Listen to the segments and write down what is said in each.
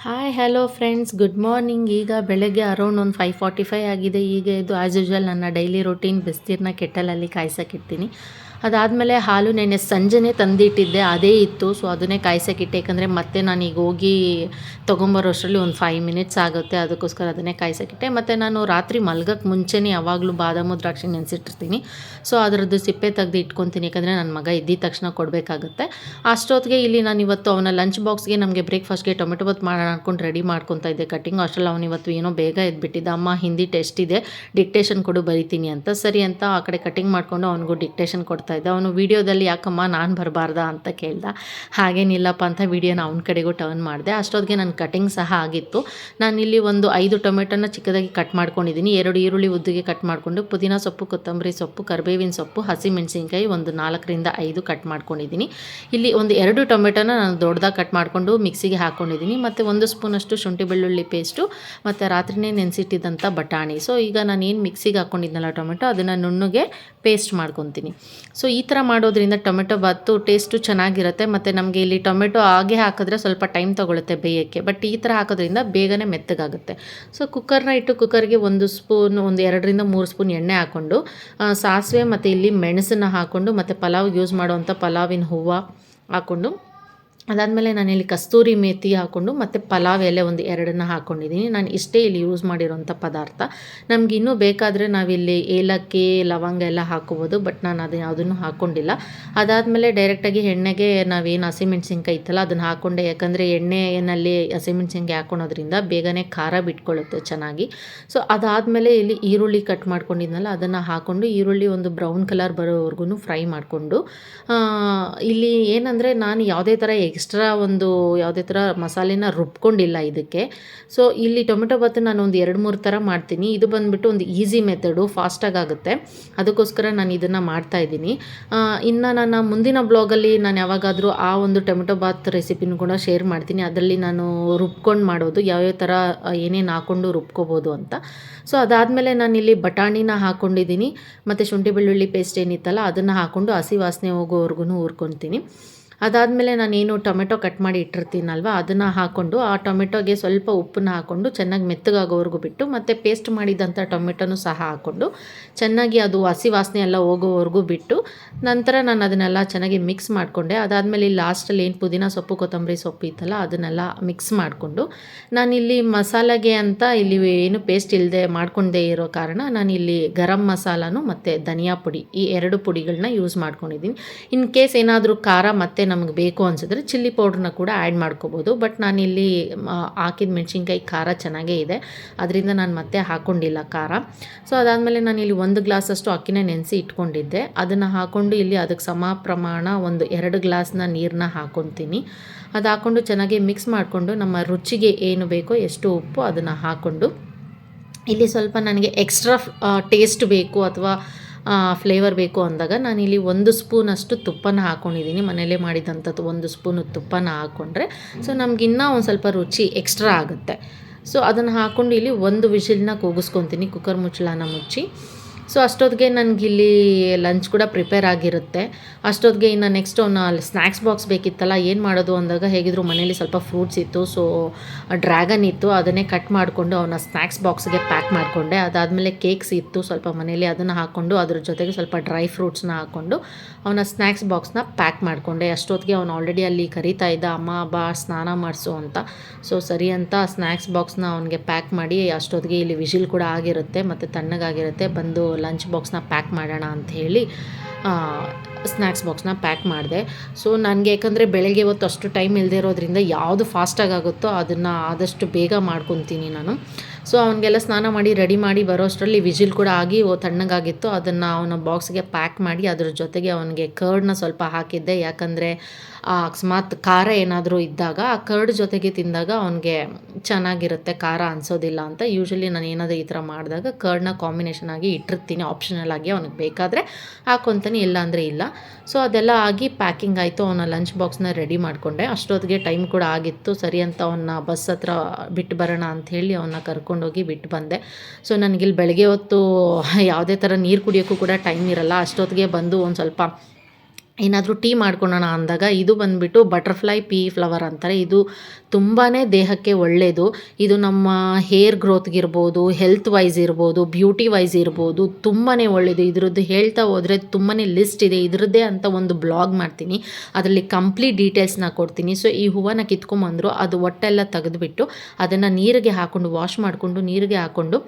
Hi hello friends, good morning. ಈಗ ಬೆಳಗ್ಗೆ around ಒಂದು 5:45 ಆಗಿದೆ. ಈಗ ಇದು ಆ್ಯಸ್ ಯೂಶ್ವಲ್ ನನ್ನ ಡೈಲಿ ರೊಟೀನ್ ಬಿಸಿನೀರನ್ನ ಕೆಟ್ಟಲಲ್ಲಿ ಕಾಯ್ಸೋಕ್ಕಿಡ್ತೀನಿ. ಅದಾದಮೇಲೆ ಹಾಲು ನೆನ್ನೆ ಸಂಜೆನೇ ತಂದಿಟ್ಟಿದ್ದೆ, ಅದೇ ಇತ್ತು. ಸೊ ಅದನ್ನೇ ಕಾಯ್ಸೋಕ್ಕಿಟ್ಟೆ, ಯಾಕಂದರೆ ಮತ್ತೆ ನಾನೀಗ ಹೋಗಿ ತೊಗೊಂಬರೋಷ್ಟರಲ್ಲಿ ಒಂದು 5 ಮಿನಿಟ್ಸ್ ಆಗುತ್ತೆ. ಅದಕ್ಕೋಸ್ಕರ ಅದನ್ನೇ ಕಾಯ್ಸೋಕ್ಕಿಟ್ಟೆ. ಮತ್ತು ನಾನು ರಾತ್ರಿ ಮಲ್ಗೋಕ್ಕೆ ಮುಂಚೆನೇ ಯಾವಾಗಲೂ ಬಾದಾಮಿ ದ್ರಾಕ್ಷಿ ನೆನೆಸಿಟ್ಟಿರ್ತೀನಿ. ಸೊ ಅದರದ್ದು ಸಿಪ್ಪೆ ತೆಗೆದು ಇಟ್ಕೊತೀನಿ, ಯಾಕಂದರೆ ನನ್ನ ಮಗ ಎದ್ದಿದ ತಕ್ಷಣ ಕೊಡಬೇಕಾಗುತ್ತೆ. ಅಷ್ಟೊತ್ತಿಗೆ ಇಲ್ಲಿ ನಾನು ಇವತ್ತು ಅವನ ಲಂಚ್ ಬಾಕ್ಸ್ಗೆ ನಮಗೆ ಬ್ರೇಕ್ಫಾಸ್ಟ್ಗೆ ಟೊಮೆಟೊ ಬಾತ್ ಮಾಡೋಣ ಅಂದ್ಕೊಂಡು ರೆಡಿ ಮಾಡ್ಕೊತಾ ಇದ್ದೆ ಕಟ್ಟಿಂಗ್. ಅಷ್ಟರಲ್ಲಿ ಅವನು ಇವತ್ತು ಏನೋ ಬೇಗ ಎದ್ಬಿಟ್ಟಿದ್ದ. ಅಮ್ಮ ಹಿಂದಿ ಟೆಸ್ಟ್ ಇದೆ, ಡಿಕ್ಟೇಷನ್ ಕೊಡು ಬರಿತೀನಿ ಅಂತ. ಸರಿ ಅಂತ ಆ ಕಡೆ ಕಟ್ಟಿಂಗ್ ಮಾಡಿಕೊಂಡು ಅವನಿಗೂ ಡಿಕ್ಟೇಷನ್ ಕೊಡ್ತಾ ಇದ್ದೆ. ಅವನು ವೀಡಿಯೋದಲ್ಲಿ ಯಾಕಮ್ಮ ನಾನು ಬರಬಾರ್ದಾ ಅಂತ ಕೇಳ್ದ. ಹಾಗೇನಿಲ್ಲಪ್ಪ ಅಂತ ವೀಡಿಯೋನ ಅವನ ಕಡೆಗೂ ಟರ್ನ್ ಮಾಡಿದೆ. ಅಷ್ಟೊತ್ತಿಗೆ ನನ್ನ ಕಟಿಂಗ್ ಸಹ ಆಗಿತ್ತು. ನಾನಿಲ್ಲಿ ಒಂದು 5 ಟೊಮೆಟೊನ ಚಿಕ್ಕದಾಗಿ ಕಟ್ ಮಾಡ್ಕೊಂಡಿದ್ದೀನಿ. 2 ಈರುಳ್ಳಿ ಉದ್ದಿಗೆ ಕಟ್ ಮಾಡಿಕೊಂಡು, ಪುದೀನ ಸೊಪ್ಪು, ಕೊತ್ತಂಬರಿ ಸೊಪ್ಪು, ಕರಿಬೇವಿನ ಸೊಪ್ಪು, ಹಸಿಮೆಣಸಿನ್ಕಾಯಿ ಒಂದು 4ರಿಂದ 5 ಕಟ್ ಮಾಡ್ಕೊಂಡಿದ್ದೀನಿ. ಇಲ್ಲಿ ಒಂದು 2 ಟೊಮೆಟೊನ ನಾನು ದೊಡ್ಡದಾಗಿ ಕಟ್ ಮಾಡಿಕೊಂಡು ಮಿಕ್ಸಿಗೆ ಹಾಕ್ಕೊಂಡಿದ್ದೀನಿ. ಮತ್ತು 1 ಸ್ಪೂನಷ್ಟು ಶುಂಠಿ ಬೆಳ್ಳುಳ್ಳಿ ಪೇಸ್ಟು, ಮತ್ತು ರಾತ್ರಿನೇ ನೆನೆಸಿಟ್ಟಿದ್ದಂಥ ಬಟಾಣಿ. ಸೊ ಈಗ ನಾನೇನು ಮಿಕ್ಸಿಗೆ ಹಾಕ್ಕೊಂಡಿದ್ನಲ್ಲ ಟೊಮೆಟೊ, ಅದನ್ನು ನುಣ್ಣಗೆ ಪೇಸ್ಟ್ ಮಾಡ್ಕೊತೀನಿ. ಸೊ ಈ ಥರ ಮಾಡೋದ್ರಿಂದ ಟೊಮೆಟೊ ಬಾತು ಟೇಸ್ಟು ಚೆನ್ನಾಗಿರುತ್ತೆ. ಮತ್ತು ನಮಗೆ ಇಲ್ಲಿ ಟೊಮೆಟೊ ಹಾಗೆ ಹಾಕಿದ್ರೆ ಸ್ವಲ್ಪ ಟೈಮ್ ತೊಗೊಳುತ್ತೆ ಬೇಯೋಕ್ಕೆ, ಬಟ್ ಈ ಥರ ಹಾಕೋದ್ರಿಂದ ಬೇಗನೆ ಮೆತ್ತಗಾಗುತ್ತೆ. ಸೊ ಕುಕ್ಕರ್ನ ಇಟ್ಟು ಕುಕ್ಕರ್ಗೆ 1 ಸ್ಪೂನ್, ಒಂದು 2ರಿಂದ 3 ಸ್ಪೂನ್ ಎಣ್ಣೆ ಹಾಕ್ಕೊಂಡು, ಸಾಸಿವೆ ಮತ್ತು ಇಲ್ಲಿ ಮೆಣಸನ್ನು ಹಾಕ್ಕೊಂಡು, ಮತ್ತು ಪಲಾವ್ಗೆ ಯೂಸ್ ಮಾಡುವಂಥ ಪಲಾವಿನ ಹೂವು ಹಾಕ್ಕೊಂಡು, ಅದಾದಮೇಲೆ ನಾನಿಲ್ಲಿ ಕಸ್ತೂರಿ ಮೇಥಿ ಹಾಕ್ಕೊಂಡು, ಮತ್ತು ಪಲಾವ್ ಎಲೆ ಒಂದು 2ನ್ನ ಹಾಕ್ಕೊಂಡಿದ್ದೀನಿ. ನಾನು ಇಷ್ಟೇ ಇಲ್ಲಿ ಯೂಸ್ ಮಾಡಿರೋಂಥ ಪದಾರ್ಥ. ನಮ್ಗೆ ಇನ್ನೂ ಬೇಕಾದರೆ ನಾವಿಲ್ಲಿ ಏಲಕ್ಕಿ, ಲವಂಗ ಎಲ್ಲ ಹಾಕ್ಕೋಬೋದು, ಬಟ್ ನಾನು ಅದನ್ನು ಯಾವುದನ್ನು ಹಾಕ್ಕೊಂಡಿಲ್ಲ. ಅದಾದಮೇಲೆ ಡೈರೆಕ್ಟಾಗಿ ಎಣ್ಣೆಗೆ ನಾವೇನು ಹಸಿಮೆಣ್ಸಿನ್ಕಾಯಿ ಇತ್ತಲ್ಲ ಅದನ್ನು ಹಾಕ್ಕೊಂಡೆ, ಯಾಕಂದರೆ ಎಣ್ಣೆಯಲ್ಲಿ ಹಸಿಮೆಣ್ಸಿನ್ಕಾಯಿ ಹಾಕ್ಕೊಳೋದ್ರಿಂದ ಬೇಗನೆ ಖಾರ ಬಿಟ್ಕೊಳ್ಳುತ್ತೆ ಚೆನ್ನಾಗಿ. ಸೊ ಅದಾದಮೇಲೆ ಇಲ್ಲಿ ಈರುಳ್ಳಿ ಕಟ್ ಮಾಡ್ಕೊಂಡಿದ್ನಲ್ಲ ಅದನ್ನು ಹಾಕ್ಕೊಂಡು, ಈರುಳ್ಳಿ ಒಂದು ಬ್ರೌನ್ ಕಲರ್ ಬರೋವರೆಗೂ ಫ್ರೈ ಮಾಡಿಕೊಂಡು, ಇಲ್ಲಿ ಏನಂದರೆ ನಾನು ಯಾವುದೇ ಥರ ಯಾವುದೇ ಥರ ಮಸಾಲೆನ ರುಬ್ಕೊಂಡಿಲ್ಲ ಇದಕ್ಕೆ. ಸೊ ಇಲ್ಲಿ ಟೊಮೆಟೊ ಬಾತು ನಾನು ಒಂದು 2-3 ಥರ ಮಾಡ್ತೀನಿ. ಇದು ಬಂದುಬಿಟ್ಟು ಒಂದು ಈಸಿ ಮೆಥಡು, ಫಾಸ್ಟಾಗಿ ಆಗುತ್ತೆ. ಅದಕ್ಕೋಸ್ಕರ ನಾನು ಇದನ್ನು ಮಾಡ್ತಾಯಿದ್ದೀನಿ. ಇನ್ನು ನನ್ನ ಮುಂದಿನ ಬ್ಲಾಗಲ್ಲಿ ನಾನು ಯಾವಾಗಾದರೂ ಆ ಒಂದು ಟೊಮೆಟೊ ಬಾತ್ ರೆಸಿಪಿನೂ ಕೂಡ ಶೇರ್ ಮಾಡ್ತೀನಿ. ಅದರಲ್ಲಿ ನಾನು ರುಬ್ಕೊಂಡು ಮಾಡೋದು, ಯಾವ್ಯಾವ ಥರ ಏನೇನು ಹಾಕ್ಕೊಂಡು ರುಬ್ಕೋಬೋದು ಅಂತ. ಸೊ ಅದಾದಮೇಲೆ ನಾನಿಲ್ಲಿ ಬಟಾಣಿನ ಹಾಕ್ಕೊಂಡಿದ್ದೀನಿ, ಮತ್ತು ಶುಂಠಿ ಬೆಳ್ಳುಳ್ಳಿ ಪೇಸ್ಟ್ ಏನಿತ್ತಲ್ಲ ಅದನ್ನು ಹಾಕ್ಕೊಂಡು ಹಸಿ ವಾಸನೆ ಹೋಗೋವರೆಗೂ ಹುರ್ಕೊತೀನಿ. ಅದಾದಮೇಲೆ ನಾನೇನು ಟೊಮೆಟೊ ಕಟ್ ಮಾಡಿ ಇಟ್ಟಿರ್ತೀನಲ್ವ ಅದನ್ನು ಹಾಕ್ಕೊಂಡು, ಆ ಟೊಮೆಟೊಗೆ ಸ್ವಲ್ಪ ಉಪ್ಪನ್ನ ಹಾಕ್ಕೊಂಡು ಚೆನ್ನಾಗಿ ಮೆತ್ತಗಾಗೋವರೆಗೂ ಬಿಟ್ಟು, ಮತ್ತು ಪೇಸ್ಟ್ ಮಾಡಿದಂಥ ಟೊಮೆಟೊನೂ ಸಹ ಹಾಕ್ಕೊಂಡು ಚೆನ್ನಾಗಿ ಅದು ಹಸಿ ವಾಸನೆ ಎಲ್ಲ ಹೋಗೋವರೆಗೂ ಬಿಟ್ಟು, ನಂತರ ನಾನು ಅದನ್ನೆಲ್ಲ ಚೆನ್ನಾಗಿ ಮಿಕ್ಸ್ ಮಾಡಿಕೊಂಡೆ. ಅದಾದಮೇಲೆ ಲಾಸ್ಟಲ್ಲಿ ಏನು ಪುದೀನ ಸೊಪ್ಪು, ಕೊತ್ತಂಬರಿ ಸೊಪ್ಪು ಇತ್ತಲ್ಲ ಅದನ್ನೆಲ್ಲ ಮಿಕ್ಸ್ ಮಾಡಿಕೊಂಡು, ನಾನಿಲ್ಲಿ ಮಸಾಲೆಗೆ ಅಂತ ಇಲ್ಲಿ ಏನು ಪೇಸ್ಟ್ ಇಲ್ಲದೆ ಮಾಡ್ಕೊಂಡೇ ಇರೋ ಕಾರಣ ನಾನಿಲ್ಲಿ ಗರಂ ಮಸಾಲನೂ ಮತ್ತು ಧನಿಯಾ ಪುಡಿ, ಈ 2 ಪುಡಿಗಳನ್ನ ಯೂಸ್ ಮಾಡ್ಕೊಂಡಿದ್ದೀನಿ. ಇನ್ ಕೇಸ್ ಏನಾದರೂ ಖಾರ ಮತ್ತು ನಮಗೆ ಬೇಕು ಅನಿಸಿದ್ರೆ ಚಿಲ್ಲಿ ಪೌಡ್ರನ್ನ ಕೂಡ ಆ್ಯಡ್ ಮಾಡ್ಕೋಬೋದು. ಬಟ್ ನಾನಿಲ್ಲಿ ಹಾಕಿದ ಮೆಣಸಿನ್ಕಾಯಿ ಖಾರ ಚೆನ್ನಾಗೇ ಇದೆ, ಅದರಿಂದ ನಾನು ಮತ್ತೆ ಹಾಕ್ಕೊಂಡಿಲ್ಲ ಖಾರ. ಸೊ ಅದಾದಮೇಲೆ ನಾನಿಲ್ಲಿ 1 ಗ್ಲಾಸಷ್ಟು ಅಕ್ಕಿನ ನೆನೆಸಿ ಇಟ್ಕೊಂಡಿದ್ದೆ, ಅದನ್ನು ಹಾಕ್ಕೊಂಡು ಇಲ್ಲಿ ಅದಕ್ಕೆ ಸಮ ಪ್ರಮಾಣ ಒಂದು 2 ಗ್ಲಾಸ್ನ ನೀರನ್ನ ಹಾಕ್ಕೊತೀನಿ. ಅದು ಹಾಕ್ಕೊಂಡು ಚೆನ್ನಾಗಿ ಮಿಕ್ಸ್ ಮಾಡಿಕೊಂಡು, ನಮ್ಮ ರುಚಿಗೆ ಏನು ಬೇಕೋ ಎಷ್ಟು ಉಪ್ಪು ಅದನ್ನು ಹಾಕ್ಕೊಂಡು, ಇಲ್ಲಿ ಸ್ವಲ್ಪ ನನಗೆ ಎಕ್ಸ್ಟ್ರಾ ಟೇಸ್ಟ್ ಬೇಕು ಅಥವಾ ಫ್ಲೇವರ್ ಬೇಕು ಅಂದಾಗ ನಾನಿಲ್ಲಿ 1 ಸ್ಪೂನಷ್ಟು ತುಪ್ಪನ ಹಾಕ್ಕೊಂಡಿದ್ದೀನಿ. ಮನೆಯಲ್ಲೇ ಮಾಡಿದಂಥದ್ದು 1 ಸ್ಪೂನು ತುಪ್ಪನ ಹಾಕ್ಕೊಂಡ್ರೆ ಸೊ ನಮಗಿನ್ನೂ ಒಂದು ಸ್ವಲ್ಪ ರುಚಿ ಎಕ್ಸ್ಟ್ರಾ ಆಗುತ್ತೆ. ಸೊ ಅದನ್ನು ಹಾಕ್ಕೊಂಡು ಇಲ್ಲಿ 1 ವಿಷಿಲನ್ನ ಕೂಗಿಸ್ಕೊತೀನಿ, ಕುಕ್ಕರ್ ಮುಚ್ಚಳನ ಮುಚ್ಚಿ. ಸೊ ಅಷ್ಟೊತ್ತಿಗೆ ನನಗಿಲ್ಲಿ ಲಂಚ್ ಕೂಡ ಪ್ರಿಪೇರ್ ಆಗಿರುತ್ತೆ. ಅಷ್ಟೊತ್ತಿಗೆ ಇನ್ನು ನೆಕ್ಸ್ಟ್ ಅವನ ಸ್ನ್ಯಾಕ್ಸ್ ಬಾಕ್ಸ್ ಬೇಕಿತ್ತಲ್ಲ, ಏನು ಮಾಡೋದು ಅಂದಾಗ ಹೇಗಿದ್ರು ಮನೇಲಿ ಸ್ವಲ್ಪ ಫ್ರೂಟ್ಸ್ ಇತ್ತು. ಸೊ ಡ್ರ್ಯಾಗನ್ ಇತ್ತು, ಅದನ್ನೇ ಕಟ್ ಮಾಡಿಕೊಂಡು ಅವನ ಸ್ನ್ಯಾಕ್ಸ್ ಬಾಕ್ಸ್ಗೆ ಪ್ಯಾಕ್ ಮಾಡಿಕೊಂಡೆ. ಅದಾದಮೇಲೆ ಕೇಕ್ಸ್ ಇತ್ತು ಸ್ವಲ್ಪ ಮನೇಲಿ, ಅದನ್ನು ಹಾಕ್ಕೊಂಡು ಅದ್ರ ಜೊತೆಗೆ ಸ್ವಲ್ಪ ಡ್ರೈ ಫ್ರೂಟ್ಸ್ನ ಹಾಕ್ಕೊಂಡು ಅವನ ಸ್ನ್ಯಾಕ್ಸ್ ಬಾಕ್ಸ್ನ ಪ್ಯಾಕ್ ಮಾಡಿಕೊಂಡೆ. ಅಷ್ಟೊತ್ತಿಗೆ ಅವನು ಆಲ್ರೆಡಿ ಅಲ್ಲಿ ಕರೀತಾ ಇದ್ದ, ಅಮ್ಮ ಬಾ ಸ್ನಾನ ಮಾಡಿಸು ಅಂತ. ಸೊ ಸರಿ ಅಂತ ಸ್ನ್ಯಾಕ್ಸ್ ಬಾಕ್ಸ್ನ ಅವನಿಗೆ ಪ್ಯಾಕ್ ಮಾಡಿ, ಅಷ್ಟೊತ್ತಿಗೆ ಇಲ್ಲಿ ವಿಷಿಲ್ ಕೂಡ ಆಗಿರುತ್ತೆ ಮತ್ತು ತಣ್ಣಗಾಗಿರುತ್ತೆ. ಬಂದು ಲಂಚ್ ಬಾಕ್ಸ್ನ ಪ್ಯಾಕ್ ಮಾಡೋಣ ಅಂಥೇಳಿ ಸ್ನ್ಯಾಕ್ಸ್ ಬಾಕ್ಸ್ನ ಪ್ಯಾಕ್ ಮಾಡಿದೆ. ಸೊ ನನಗೆ ಯಾಕಂದರೆ ಬೆಳಗ್ಗೆ ಹೊತ್ತು ಅಷ್ಟು ಟೈಮ್ ಇಲ್ಲದೆ ಇರೋದ್ರಿಂದ ಯಾವುದು ಫಾಸ್ಟಾಗಿ ಆಗುತ್ತೋ ಅದನ್ನು ಆದಷ್ಟು ಬೇಗ ಮಾಡ್ಕೊತೀನಿ ನಾನು. ಸೊ ಅವನಿಗೆಲ್ಲ ಸ್ನಾನ ಮಾಡಿ ರೆಡಿ ಮಾಡಿ ಬರೋ ಅಷ್ಟರಲ್ಲಿ ವಿಜಿಲ್ ಕೂಡ ಆಗಿ ತಣ್ಣಗಾಗಿತ್ತು. ಅದನ್ನು ಅವನ ಬಾಕ್ಸ್ಗೆ ಪ್ಯಾಕ್ ಮಾಡಿ ಅದ್ರ ಜೊತೆಗೆ ಅವನಿಗೆ ಕರ್ಡ್ನ ಸ್ವಲ್ಪ ಹಾಕಿದ್ದೆ, ಯಾಕಂದರೆ ಅಕಸ್ಮಾತ್ ಖಾರ ಏನಾದರೂ ಇದ್ದಾಗ ಆ ಕರ್ಡ್ ಜೊತೆಗೆ ತಿಂದಾಗ ಅವನಿಗೆ ಚೆನ್ನಾಗಿರುತ್ತೆ, ಖಾರ ಅನಿಸೋದಿಲ್ಲ ಅಂತ. ಯೂಶ್ವಲಿ ನಾನು ಏನಾದರೂ ಈ ಥರ ಮಾಡಿದಾಗ ಕರ್ಡ್ನ ಕಾಂಬಿನೇಷನ್ ಆಗಿ ಇಟ್ಟಿರ್ತೀನಿ, ಆಪ್ಷನಲ್ ಆಗಿ ಅವನಿಗೆ ಬೇಕಾದರೆ ಹಾಕ್ಕೊತಾನೆ, ಇಲ್ಲ ಅಂದರೆ ಇಲ್ಲ. ಸೊ ಅದೆಲ್ಲ ಆಗಿ ಪ್ಯಾಕಿಂಗ್ ಆಯಿತು. ಅವನ ಲಂಚ್ ಬಾಕ್ಸ್ನ ರೆಡಿ ಮಾಡಿಕೊಂಡೆ. ಅಷ್ಟೊತ್ತಿಗೆ ಟೈಮ್ ಕೂಡ ಆಗಿತ್ತು. ಸರಿ ಅಂತ ಅವನ್ನ ಬಸ್ ಹತ್ರ ಬಿಟ್ಟು ಬರೋಣ ಅಂಥೇಳಿ ಅವನ್ನ ಕರ್ಕೊಂಡೋಗಿ ಬಿಟ್ಟು ಬಂದೆ. ಸೊ ನನಗಿಲ್ಲಿ ಬೆಳಗ್ಗೆ ಹೊತ್ತು ಯಾವುದೇ ಥರ ನೀರು ಕುಡಿಯೋಕ್ಕೂ ಕೂಡ ಟೈಮ್ ಇರಲ್ಲ. ಅಷ್ಟೊತ್ತಿಗೆ ಬಂದು ಒಂದು ಸ್ವಲ್ಪ ಏನಾದರೂ ಟೀ ಮಾಡ್ಕೊಳ್ಳೋಣ ಅಂದಾಗ ಇದು ಬಂದುಬಿಟ್ಟು ಬಟರ್ಫ್ಲೈ ಪೀ ಫ್ಲವರ್ ಅಂತಾರೆ. ಇದು ತುಂಬಾ ದೇಹಕ್ಕೆ ಒಳ್ಳೆಯದು. ಇದು ನಮ್ಮ ಹೇರ್ ಗ್ರೋತ್ಗಿರ್ಬೋದು, ಹೆಲ್ತ್ ವೈಸ್ ಇರ್ಬೋದು, ಬ್ಯೂಟಿ ವೈಸ್ ಇರ್ಬೋದು, ತುಂಬಾ ಒಳ್ಳೆಯದು. ಇದ್ರದ್ದು ಹೇಳ್ತಾ ಹೋದರೆ ತುಂಬಾ ಲಿಸ್ಟ್ ಇದೆ. ಇದ್ರದ್ದೇ ಅಂತ ಒಂದು ಬ್ಲಾಗ್ ಮಾಡ್ತೀನಿ, ಅದರಲ್ಲಿ ಕಂಪ್ಲೀಟ್ ಡೀಟೇಲ್ಸ್ನ ಕೊಡ್ತೀನಿ. ಸೊ ಈ ಹೂವನ್ನ ಕಿತ್ಕೊಂಬಂದರು, ಅದು ಒಟ್ಟೆಲ್ಲ ತೆಗೆದುಬಿಟ್ಟು ಅದನ್ನು ನೀರಿಗೆ ಹಾಕ್ಕೊಂಡು ವಾಶ್ ಮಾಡಿಕೊಂಡು ನೀರಿಗೆ ಹಾಕ್ಕೊಂಡು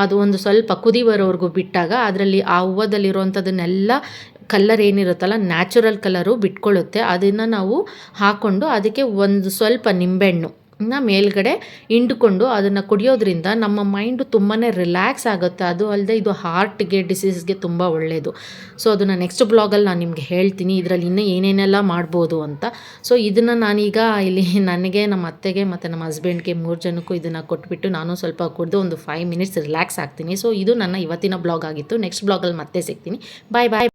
ಅದು ಒಂದು ಸ್ವಲ್ಪ ಕುದಿ ಬರೋವರೆಗೂ ಬಿಟ್ಟಾಗ ಅದರಲ್ಲಿ ಆ ಹೂವದಲ್ಲಿರುವಂಥದ್ದನ್ನೆಲ್ಲ ಕಲ್ಲರ್ ಏನಿರುತ್ತಲ್ಲ ನ್ಯಾಚುರಲ್ ಕಲರು ಬಿಟ್ಕೊಳ್ಳುತ್ತೆ. ಅದನ್ನು ನಾವು ಹಾಕ್ಕೊಂಡು ಅದಕ್ಕೆ ಒಂದು ಸ್ವಲ್ಪ ನಿಂಬೆಹಣ್ಣು ಮೇಲ್ಗಡೆ ಹಿಂಡ್ಕೊಂಡು ಅದನ್ನು ಕುಡಿಯೋದ್ರಿಂದ ನಮ್ಮ ಮೈಂಡು ತುಂಬಾ ರಿಲ್ಯಾಕ್ಸ್ ಆಗುತ್ತೆ. ಅದು ಅಲ್ಲದೆ ಇದು ಹಾರ್ಟ್ಗೆ ಡಿಸೀಸ್ಗೆ ತುಂಬ ಒಳ್ಳೆಯದು. ಸೊ ಅದನ್ನು ನೆಕ್ಸ್ಟ್ ಬ್ಲಾಗಲ್ಲಿ ನಾನು ನಿಮಗೆ ಹೇಳ್ತೀನಿ ಇದರಲ್ಲಿ ಇನ್ನೂ ಏನೇನೆಲ್ಲ ಮಾಡ್ಬೋದು ಅಂತ. ಸೊ ಇದನ್ನು ನಾನೀಗ ಇಲ್ಲಿ ನನಗೆ, ನಮ್ಮ ಅತ್ತೆಗೆ ಮತ್ತು ನಮ್ಮ ಹಸ್ಬೆಂಡ್ಗೆ 3 ಜನಕ್ಕೂ ಇದನ್ನು ಕೊಟ್ಬಿಟ್ಟು ನಾನು ಸ್ವಲ್ಪ ಕುಡಿದು ಒಂದು 5 ಮಿನಿಟ್ಸ್ ರಿಲ್ಯಾಕ್ಸ್ ಆಗ್ತೀನಿ. ಸೊ ಇದು ನನ್ನ ಇವತ್ತಿನ ಬ್ಲಾಗ್ ಆಗಿತ್ತು. ನೆಕ್ಸ್ಟ್ ಬ್ಲಾಗಲ್ಲಿ ಮತ್ತೆ ಸಿಗ್ತೀನಿ. ಬಾಯ್ ಬಾಯ್.